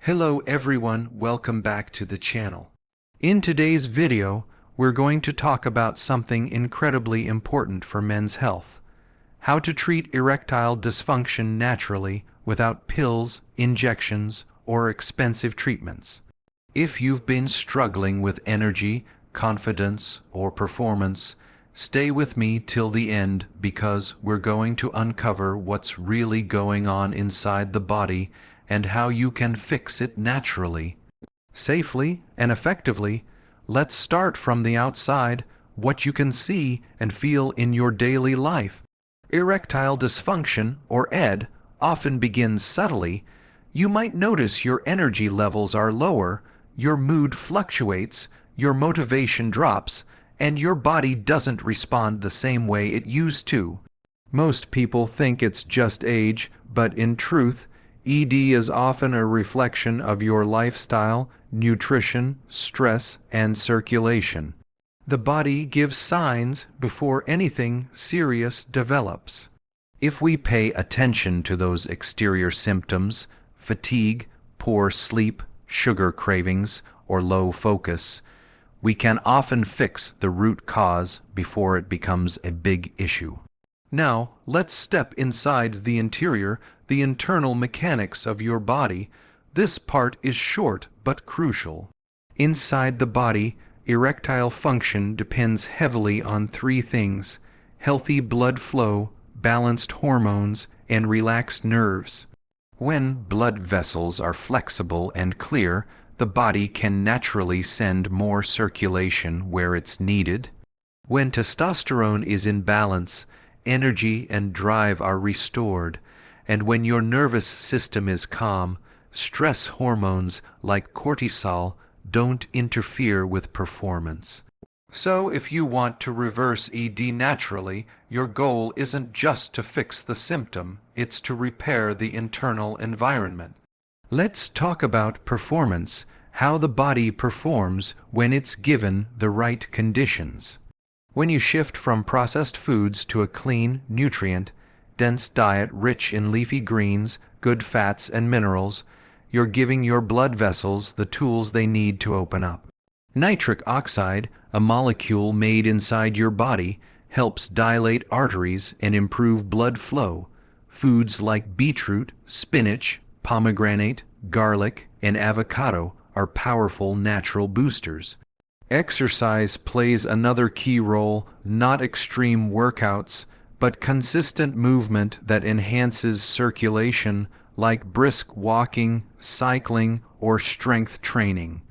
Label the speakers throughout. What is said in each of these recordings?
Speaker 1: Hello everyone, welcome back to the channel. In today's video, we're going to talk about something incredibly important for men's health. How to treat erectile dysfunction naturally without pills, injections, or expensive treatments. If you've been struggling with energy, confidence, or performance, stay with me till the end because we're going to uncover what's really going on inside the body and how you can fix it naturally, safely, and effectively. Let's start from the outside, what you can see and feel in your daily life. Erectile dysfunction, or ED, often begins subtly. You might notice your energy levels are lower, your mood fluctuates, your motivation drops, and your body doesn't respond the same way it used to. Most people think it's just age, but in truth, ED is often a reflection of your lifestyle, nutrition, stress, and circulation. The body gives signs before anything serious develops. If we pay attention to those exterior symptoms, fatigue, poor sleep, sugar cravings, or low focus, we can often fix the root cause before it becomes a big issue. Now, let's step inside the interior, the internal mechanics of your body. This part is short but crucial. Inside the body, erectile function depends heavily on three things: healthy blood flow, balanced hormones, and relaxed nerves. When blood vessels are flexible and clear, the body can naturally send more circulation where it's needed. When testosterone is in balance, energy and drive are restored, and when your nervous system is calm, stress hormones like cortisol don't interfere with performance. So if you want to reverse ED naturally, your goal isn't just to fix the symptom, it's to repair the internal environment. Let's talk about performance, how the body performs when it's given the right conditions. When you shift from processed foods to a clean, nutrient-dense diet rich in leafy greens, good fats, and minerals, you're giving your blood vessels the tools they need to open up. Nitric oxide, a molecule made inside your body, helps dilate arteries and improve blood flow. Foods like beetroot, spinach, pomegranate, garlic, and avocado are powerful natural boosters. Exercise plays another key role, not extreme workouts, but consistent movement that enhances circulation, like brisk walking, cycling, or strength training.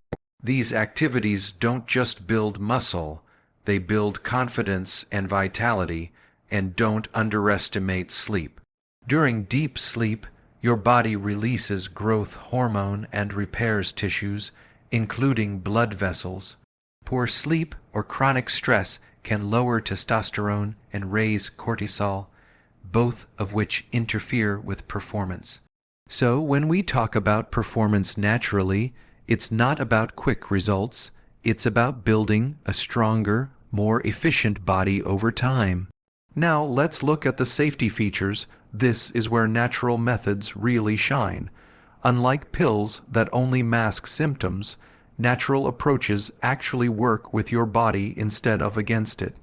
Speaker 1: These activities don't just build muscle, they build confidence and vitality, and don't underestimate sleep. During deep sleep, your body releases growth hormone and repairs tissues, including blood vessels. Poor sleep or chronic stress can lower testosterone and raise cortisol, both of which interfere with performance. So when we talk about performance naturally, it's not about quick results, it's about building a stronger, more efficient body over time. Now let's look at the safety features. This is where natural methods really shine. Unlike pills that only mask symptoms, natural approaches actually work with your body instead of against it.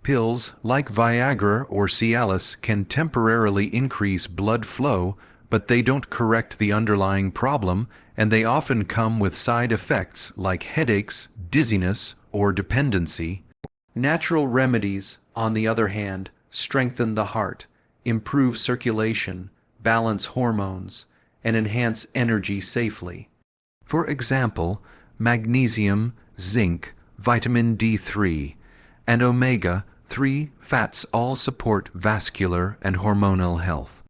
Speaker 1: Pills like Viagra or Cialis can temporarily increase blood flow, but they don't correct the underlying problem, and they often come with side effects like headaches, dizziness, or dependency. Natural remedies, on the other hand, strengthen the heart, improve circulation, balance hormones, and enhance energy safely. For example, magnesium, zinc, vitamin D3, and omega-3 fats all support vascular and hormonal health.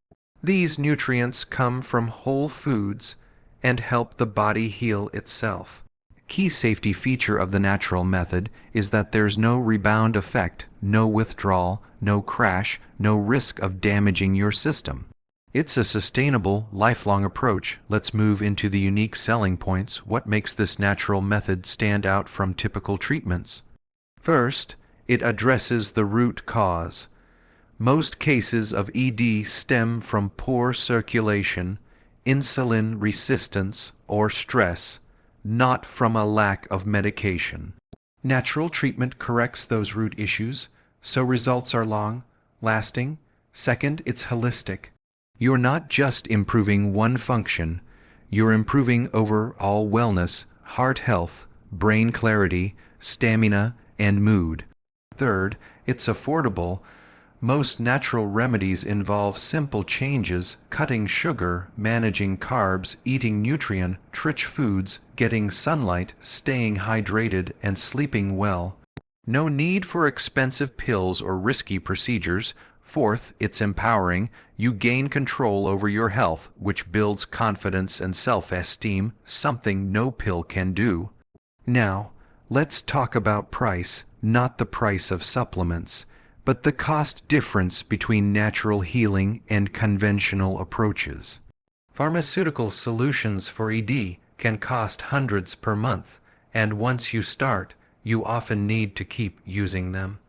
Speaker 1: These nutrients come from whole foods and help the body heal itself. Key safety feature of the natural method is that there's no rebound effect, no withdrawal, no crash, no risk of damaging your system. It's a sustainable, lifelong approach. Let's move into the unique selling points. What makes this natural method stand out from typical treatments? First, it addresses the root cause. Most cases of ED stem from poor circulation, insulin resistance or stress, not from a lack of medication. Natural treatment corrects those root issues, so results are long-lasting. Second, it's holistic. You're not just improving one function, you're improving overall wellness, heart health, brain clarity, stamina, and mood. Third, it's affordable. Most natural remedies involve simple changes: cutting sugar, managing carbs, eating nutrient-rich foods, getting sunlight, staying hydrated, and sleeping well. No need for expensive pills or risky procedures. Fourth, it's empowering. You gain control over your health, which builds confidence and self-esteem, something no pill can do. Now, let's talk about price, not the price of supplements, but the cost difference between natural healing and conventional approaches. Pharmaceutical solutions for ED can cost hundreds per month, and once you start, you often need to keep using them.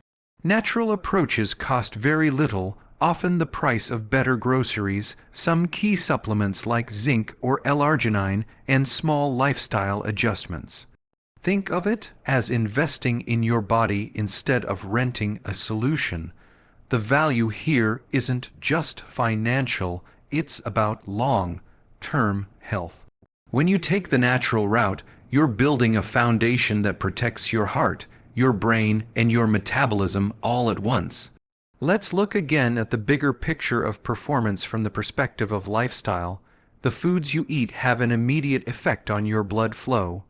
Speaker 1: Natural approaches cost very little, often the price of better groceries, some key supplements like zinc or L-arginine, and small lifestyle adjustments. Think of it as investing in your body instead of renting a solution. The value here isn't just financial, it's about long-term health. When you take the natural route, you're building a foundation that protects your heart, your brain, and your metabolism all at once. Let's look again at the bigger picture of performance from the perspective of lifestyle. The foods you eat have an immediate effect on your blood flow.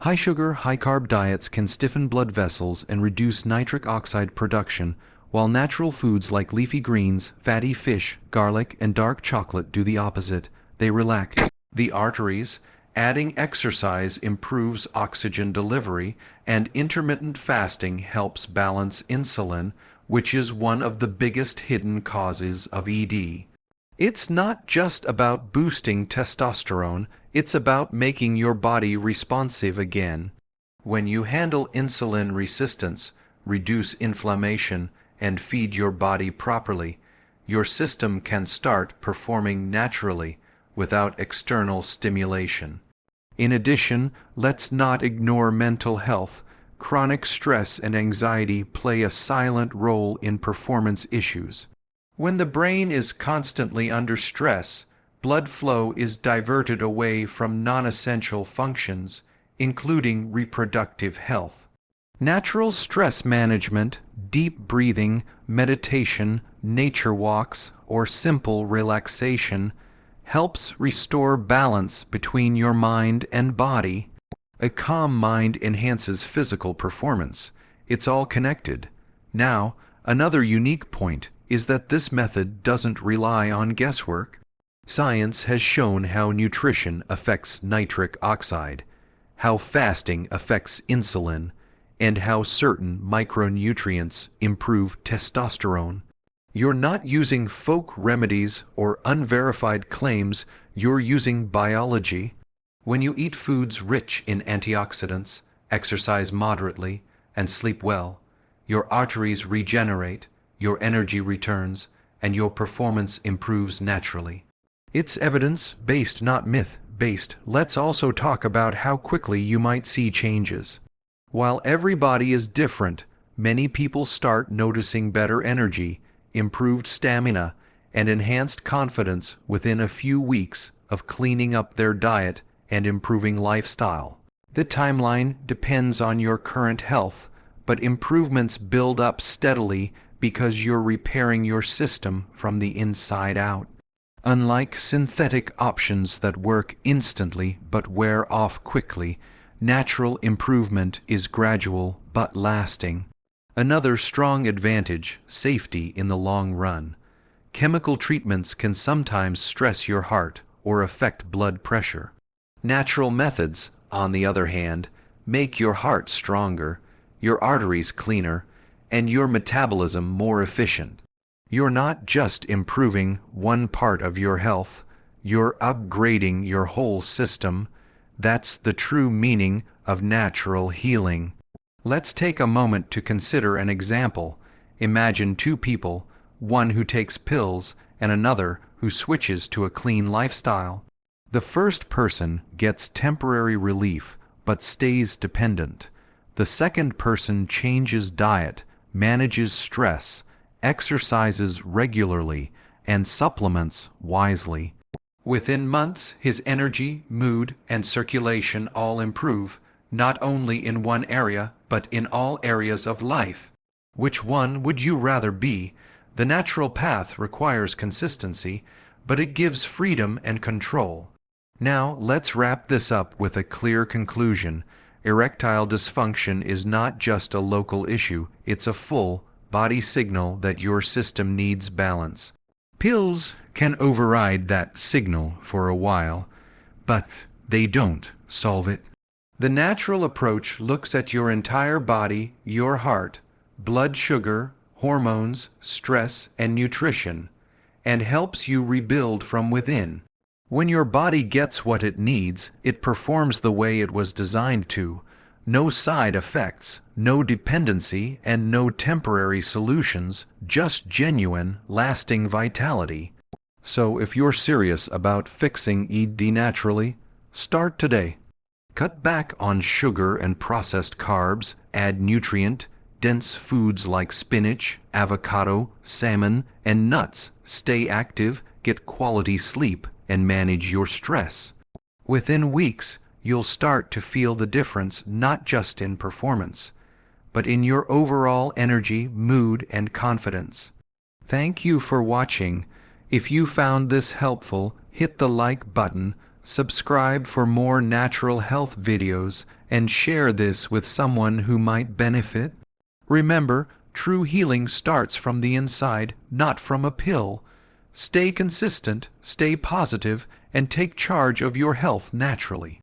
Speaker 1: High-sugar, high-carb diets can stiffen blood vessels and reduce nitric oxide production, while natural foods like leafy greens, fatty fish, garlic, and dark chocolate do the opposite. They relax the arteries. Adding exercise improves oxygen delivery, and intermittent fasting helps balance insulin, which is one of the biggest hidden causes of ED. It's not just about boosting testosterone, it's about making your body responsive again. When you handle insulin resistance, reduce inflammation, and feed your body properly, your system can start performing naturally without external stimulation. In addition, let's not ignore mental health. Chronic stress and anxiety play a silent role in performance issues. When the brain is constantly under stress, blood flow is diverted away from non-essential functions, including reproductive health. Natural stress management, deep breathing, meditation, nature walks, or simple relaxation helps restore balance between your mind and body. A calm mind enhances physical performance. It's all connected. Now, another unique point is that this method doesn't rely on guesswork. Science has shown how nutrition affects nitric oxide, how fasting affects insulin, and how certain micronutrients improve testosterone. You're not using folk remedies or unverified claims, you're using biology. When you eat foods rich in antioxidants, exercise moderately, and sleep well, your arteries regenerate, your energy returns, and your performance improves naturally. It's evidence-based, not myth-based. Let's also talk about how quickly you might see changes. While every body is different, many people start noticing better energy, improved stamina, and enhanced confidence within a few weeks of cleaning up their diet and improving lifestyle. The timeline depends on your current health, but improvements build up steadily because you're repairing your system from the inside out. Unlike synthetic options that work instantly but wear off quickly, natural improvement is gradual but lasting. Another strong advantage, safety in the long run. Chemical treatments can sometimes stress your heart or affect blood pressure. Natural methods, on the other hand, make your heart stronger, your arteries cleaner, and your metabolism more efficient. You're not just improving one part of your health, you're upgrading your whole system. That's the true meaning of natural healing. Let's take a moment to consider an example. Imagine two people, one who takes pills and another who switches to a clean lifestyle. The first person gets temporary relief but stays dependent. The second person changes diet, manages stress, exercises regularly, and supplements wisely. Within months, his energy, mood, and circulation all improve, not only in one area, but in all areas of life. Which one would you rather be? The natural path requires consistency, but it gives freedom and control. Now, let's wrap this up with a clear conclusion. Erectile dysfunction is not just a local issue, it's a full body signal that your system needs balance. Pills can override that signal for a while, but they don't solve it. The natural approach looks at your entire body, your heart, blood sugar, hormones, stress, and nutrition, and helps you rebuild from within. When your body gets what it needs, it performs the way it was designed to. No side effects, no dependency, and no temporary solutions, just genuine, lasting vitality. So if you're serious about fixing ED naturally, start today. Cut back on sugar and processed carbs, add nutrient-dense foods like spinach, avocado, salmon, and nuts. Stay active, get quality sleep, and manage your stress. Within weeks, you'll start to feel the difference not just in performance, but in your overall energy, mood, and confidence. Thank you for watching. If you found this helpful, hit the like button, subscribe for more natural health videos, and share this with someone who might benefit. Remember, true healing starts from the inside, not from a pill. Stay consistent, stay positive, and take charge of your health naturally.